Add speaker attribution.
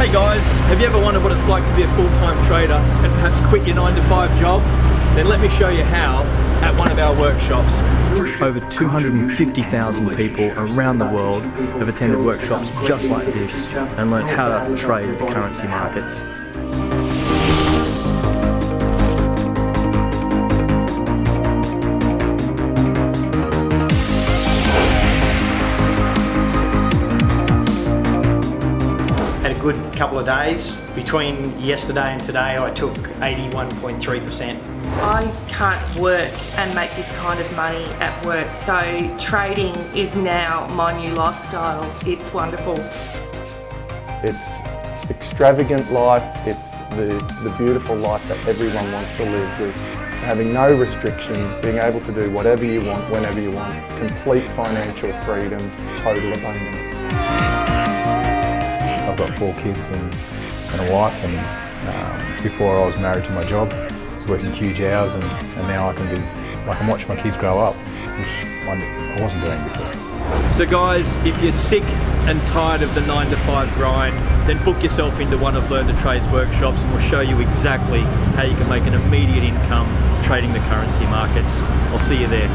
Speaker 1: Hey guys, have you ever wondered what it's like to be a full-time trader and perhaps quit your 9-to-5 job? Then let me show you how at one of our workshops. Over 250,000 people around the world have attended workshops just like this and learned how to trade the currency markets.
Speaker 2: Had a good couple of days. Between yesterday and today I took 81.3%.
Speaker 3: I can't work and make this kind of money at work, so trading is now my new lifestyle. It's wonderful.
Speaker 4: It's extravagant life, it's the beautiful life that everyone wants to live with. Having no restriction, being able to do whatever you want, whenever you want, complete financial freedom, total abundance.
Speaker 5: I've got 4 kids and a wife, and before I was married to my job, I was working huge hours, and now I can watch my kids grow up, which I wasn't doing before.
Speaker 1: So guys, if you're sick and tired of the 9-to-5 grind, then book yourself into one of Learn to Trade's workshops and we'll show you exactly how you can make an immediate income trading the currency markets. I'll see you there.